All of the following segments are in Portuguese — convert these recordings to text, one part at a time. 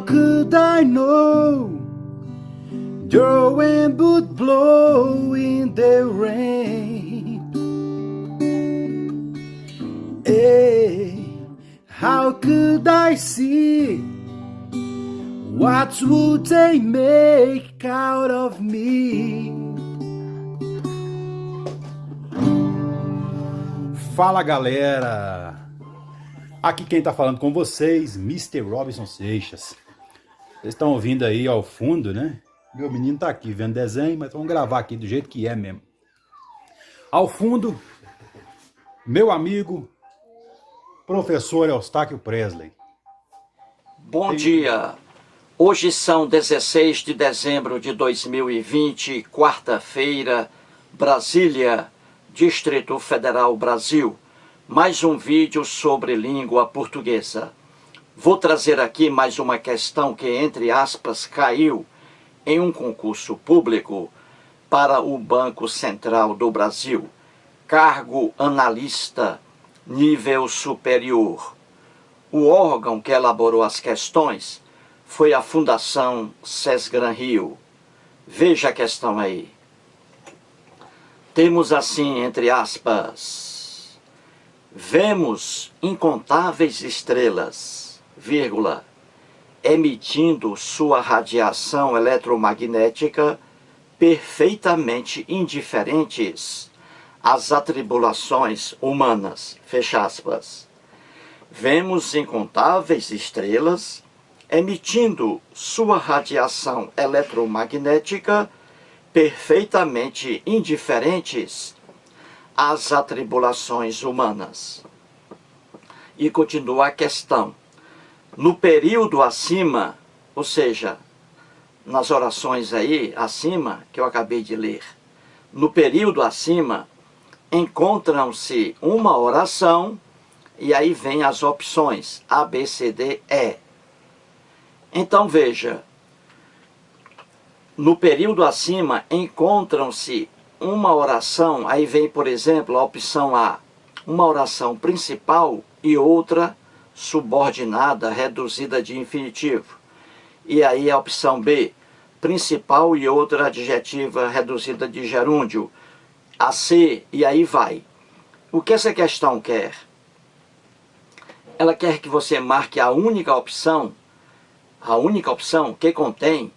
could I know your wind would blow in the rain? Hey, how could I see what would they make out of me? Fala galera, aqui quem tá falando com vocês, Mr. Robson Seixas. Vocês estão ouvindo aí ao fundo, né? Meu menino tá aqui vendo desenho, mas vamos gravar aqui do jeito que é mesmo. Ao fundo, meu amigo, professor Eustáquio Presley. Bom dia, hoje são 16 de dezembro de 2020, quarta-feira, Brasília, Distrito Federal, Brasil. Mais um vídeo sobre língua portuguesa. Vou trazer aqui mais uma questão que, entre aspas, caiu em um concurso público para o Banco Central do Brasil. Cargo analista, nível superior. O órgão que elaborou as questões foi a Fundação Sesgran Rio. Veja a questão aí. Temos assim, entre aspas, vemos incontáveis estrelas, vírgula, emitindo sua radiação eletromagnética perfeitamente indiferentes às atribulações humanas, fecha aspas. Vemos incontáveis estrelas emitindo sua radiação eletromagnética perfeitamente indiferentes às atribulações humanas. E continua a questão. No período acima, ou seja, nas orações aí acima, que eu acabei de ler, no período acima, encontram-se uma oração, e aí vem as opções A, B, C, D, E. Então veja, no período acima encontram-se uma oração, aí vem, por exemplo, a opção A, uma oração principal e outra subordinada, reduzida de infinitivo. E aí a opção B, principal e outra adjetiva reduzida de gerúndio. A C, e aí vai. O que essa questão quer? Ela quer que você marque a única opção que contém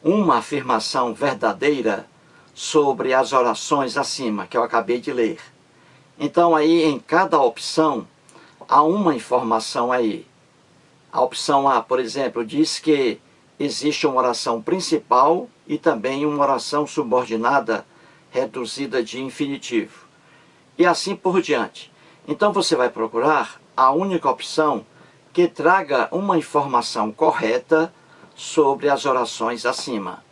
uma afirmação verdadeira sobre as orações acima, que eu acabei de ler. Então aí em cada opção há uma informação aí. A opção A, por exemplo, diz que existe uma oração principal e também uma oração subordinada reduzida de infinitivo. E assim por diante. Então você vai procurar a única opção que traga uma informação correta sobre as orações acima.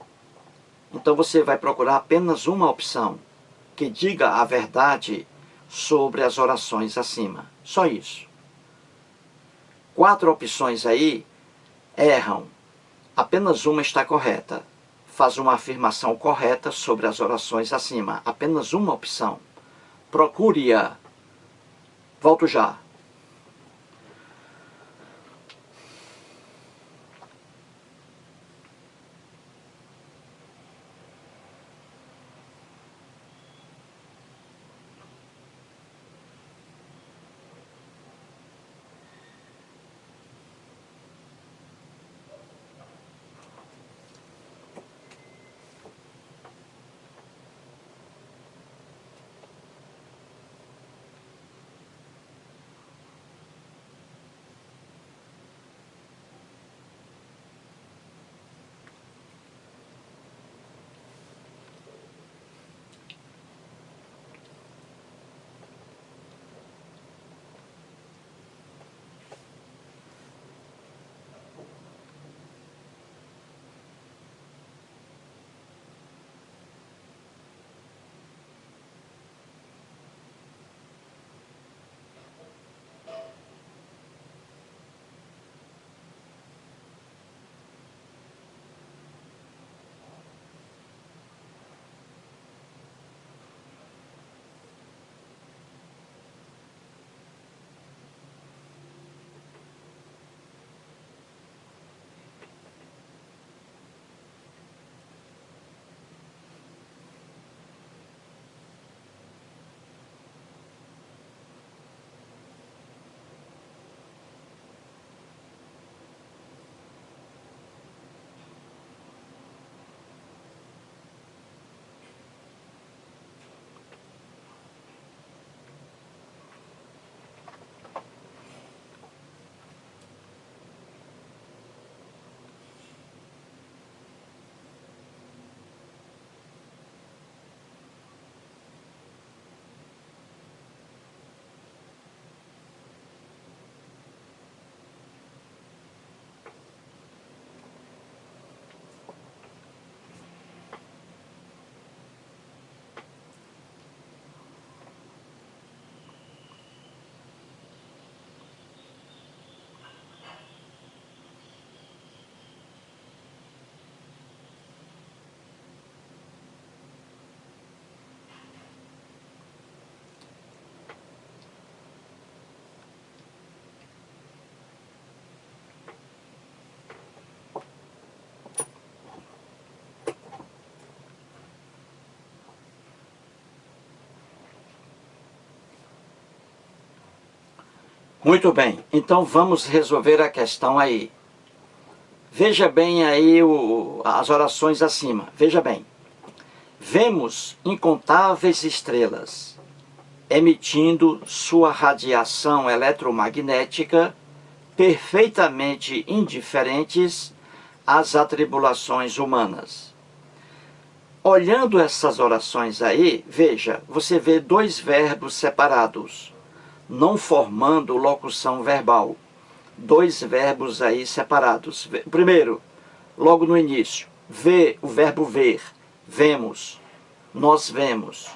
Então você vai procurar apenas uma opção que diga a verdade sobre as orações acima. Só isso. 4 opções aí erram. Apenas uma está correta. Faz uma afirmação correta sobre as orações acima. Apenas uma opção. Procure-a. Volto já. Muito bem, então vamos resolver a questão aí. Veja bem aí as orações acima. Veja bem. Vemos incontáveis estrelas emitindo sua radiação eletromagnética perfeitamente indiferentes às atribulações humanas. Olhando essas orações aí, veja, você vê dois verbos separados, não formando locução verbal. Dois verbos aí separados. Primeiro, logo no início, o verbo ver, vemos, nós vemos.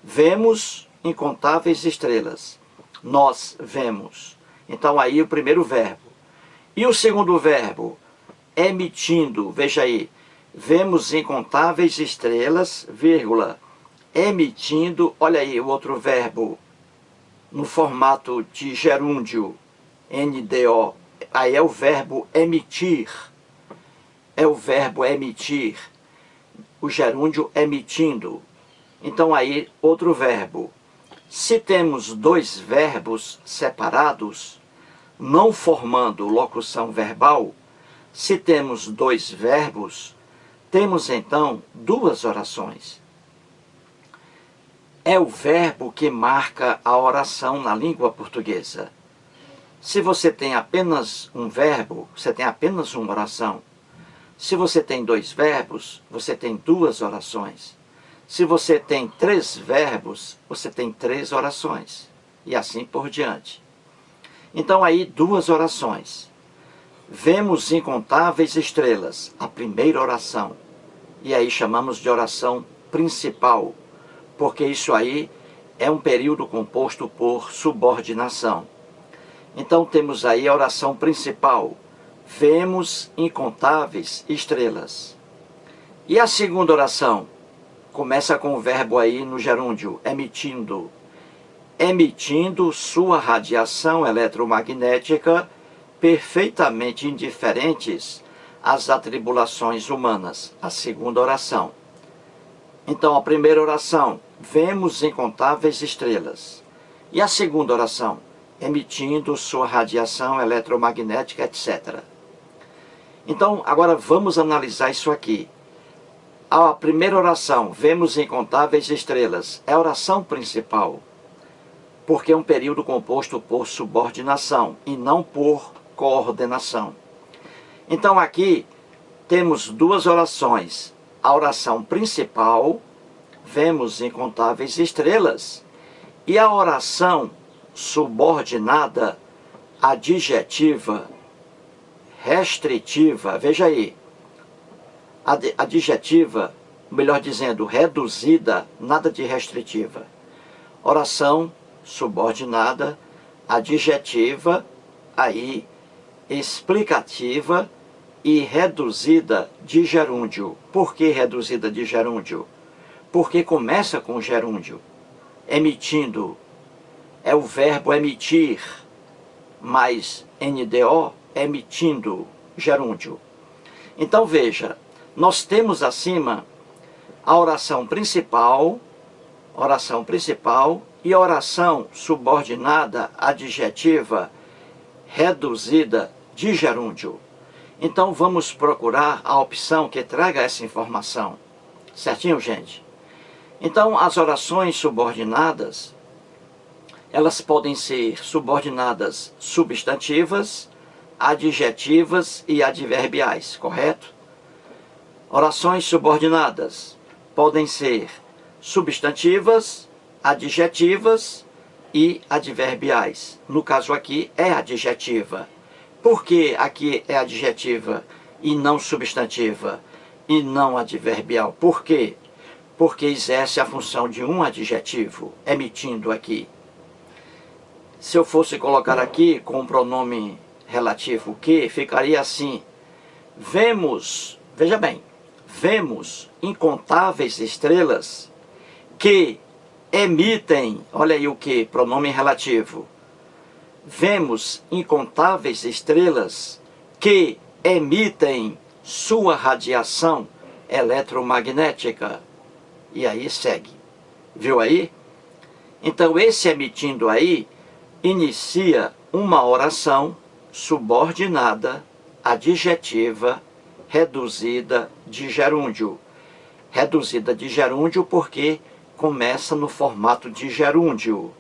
Vemos incontáveis estrelas, nós vemos. Então aí o primeiro verbo. E o segundo verbo, emitindo, veja aí, vemos incontáveis estrelas, vírgula, emitindo, olha aí o outro verbo, no formato de gerúndio, NDO, aí é o verbo emitir, é o verbo emitir, o gerúndio emitindo. Então aí outro verbo. Se temos dois verbos separados, não formando locução verbal, se temos dois verbos, temos então duas orações. É o verbo que marca a oração na língua portuguesa. Se você tem apenas um verbo, você tem apenas uma oração. Se você tem dois verbos, você tem duas orações. Se você tem três verbos, você tem três orações. E assim por diante. Então aí duas orações. Vemos incontáveis estrelas, a primeira oração. E aí chamamos de oração principal, porque isso aí é um período composto por subordinação. Então temos aí a oração principal. Vemos incontáveis estrelas. E a segunda oração? Começa com o verbo aí no gerúndio, emitindo. Emitindo sua radiação eletromagnética perfeitamente indiferentes às atribulações humanas. A segunda oração. Então a primeira oração, vemos incontáveis estrelas. E a segunda oração? Emitindo sua radiação eletromagnética, etc. Então, agora vamos analisar isso aqui. A primeira oração, vemos incontáveis estrelas, é a oração principal, porque é um período composto por subordinação e não por coordenação. Então aqui temos duas orações. A oração principal, vemos incontáveis estrelas, e a oração subordinada, adjetiva, restritiva, veja aí, adjetiva, melhor dizendo, reduzida, nada de restritiva. Oração subordinada, adjetiva, aí, explicativa e reduzida de gerúndio. Por que reduzida de gerúndio? Porque começa com gerúndio, emitindo. É o verbo emitir, mais NDO, emitindo, gerúndio. Então veja, nós temos acima a oração principal e a oração subordinada, adjetiva, reduzida de gerúndio. Então vamos procurar a opção que traga essa informação. Certinho, gente? Então as orações subordinadas, elas podem ser subordinadas substantivas, adjetivas e adverbiais, correto? Orações subordinadas podem ser substantivas, adjetivas e adverbiais. No caso aqui é adjetiva. Por que aqui é adjetiva e não substantiva e não adverbial? Por quê? Porque exerce a função de um adjetivo, emitindo aqui. Se eu fosse colocar aqui com o pronome relativo que, ficaria assim. Vemos, veja bem, vemos incontáveis estrelas que emitem, olha aí o que, pronome relativo. Vemos incontáveis estrelas que emitem sua radiação eletromagnética. E aí segue. Viu aí? Então esse emitindo aí inicia uma oração subordinada, adjetiva, reduzida de gerúndio. Reduzida de gerúndio porque começa no formato de gerúndio.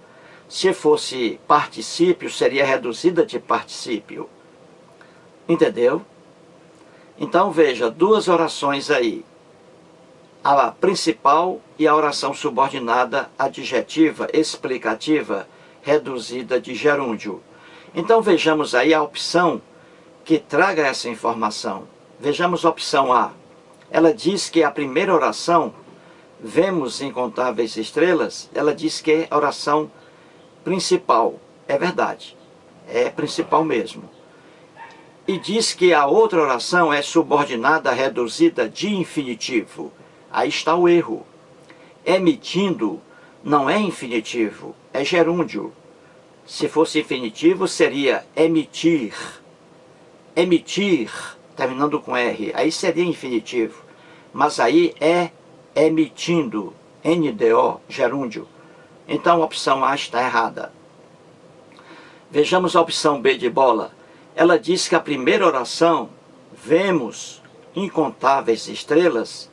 Se fosse particípio, seria reduzida de particípio. Entendeu? Então veja, duas orações aí. A principal e a oração subordinada adjetiva, explicativa, reduzida de gerúndio. Então vejamos aí a opção que traga essa informação. Vejamos a opção A. Ela diz que a primeira oração, vemos incontáveis estrelas, ela diz que é a oração principal. É verdade, é principal mesmo. E diz que a outra oração é subordinada, reduzida de infinitivo. Aí está o erro. Emitindo não é infinitivo, é gerúndio. Se fosse infinitivo, seria emitir. Emitir, terminando com R, aí seria infinitivo. Mas aí é emitindo, NDO, gerúndio. Então a opção A está errada. Vejamos a opção B de bola. Ela diz que a primeira oração, vemos incontáveis estrelas,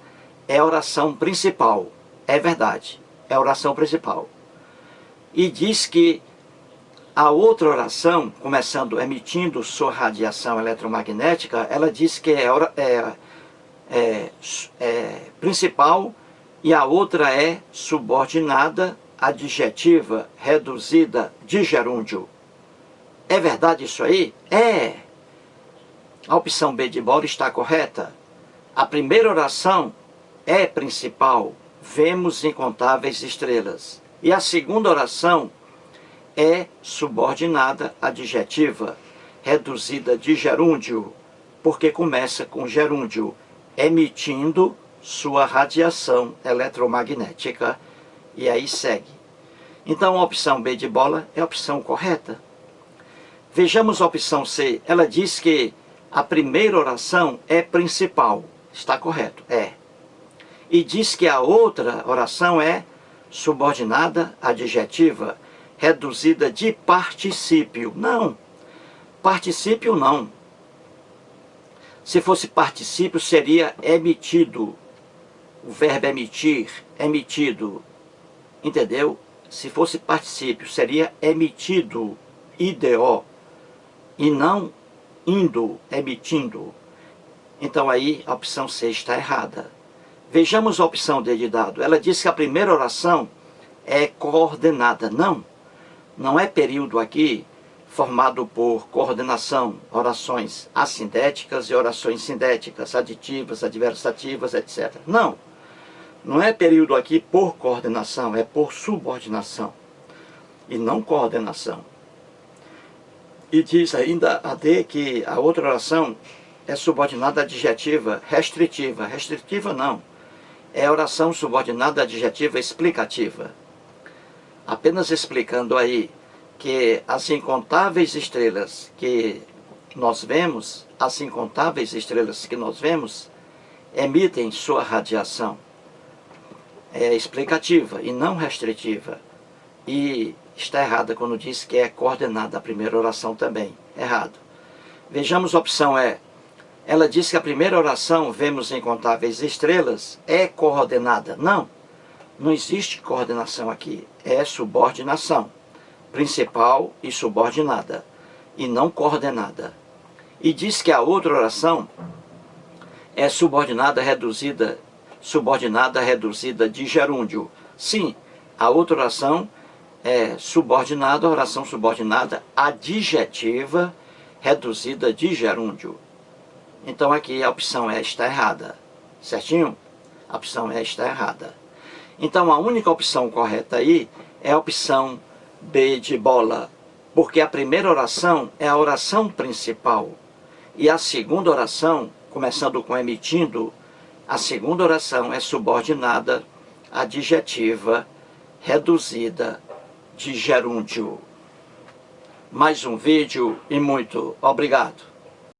é a oração principal. É verdade, é a oração principal. E diz que a outra oração, começando emitindo sua radiação eletromagnética, ela diz que é principal e a outra é subordinada, adjetiva, reduzida de gerúndio. É verdade isso aí? É! A opção B de bola está correta. A primeira oração é principal, vemos incontáveis estrelas. E a segunda oração é subordinada, adjetiva, reduzida de gerúndio, porque começa com gerúndio, emitindo sua radiação eletromagnética. E aí segue. Então a opção B de bola é a opção correta. Vejamos a opção C. Ela diz que a primeira oração é principal. Está correto? É. E diz que a outra oração é subordinada, adjetiva, reduzida de particípio. Não. Particípio não. Se fosse particípio, seria emitido. O verbo emitir, emitido. Entendeu? Se fosse particípio, seria emitido. IDO. E não indo, emitindo. Então aí a opção C está errada. Vejamos a opção D de dado. Ela diz que a primeira oração é coordenada. Não. Não é período aqui formado por coordenação, orações assindéticas e orações sindéticas, aditivas, adversativas, etc. Não. Não é período aqui por coordenação, é por subordinação. E não coordenação. E diz ainda a D que a outra oração é subordinada adjetiva restritiva. Restritiva não. É oração subordinada adjetiva explicativa. Apenas explicando aí que as incontáveis estrelas que nós vemos, emitem sua radiação. É explicativa e não restritiva. E está errada quando diz que é coordenada a primeira oração também. Errado. Vejamos a opção E. Ela diz que a primeira oração, vemos incontáveis estrelas, é coordenada. Não. Não existe coordenação aqui. É subordinação. Principal e subordinada. E não coordenada. E diz que a outra oração é subordinada reduzida de gerúndio. Sim, a outra oração é subordinada, oração subordinada adjetiva reduzida de gerúndio. Então aqui a opção E está errada. Certinho? A opção E está errada. Então a única opção correta aí é a opção B de bola. Porque a primeira oração é a oração principal. E a segunda oração, começando com emitindo, a segunda oração é subordinada, adjetiva, reduzida de gerúndio. Mais um vídeo e muito obrigado.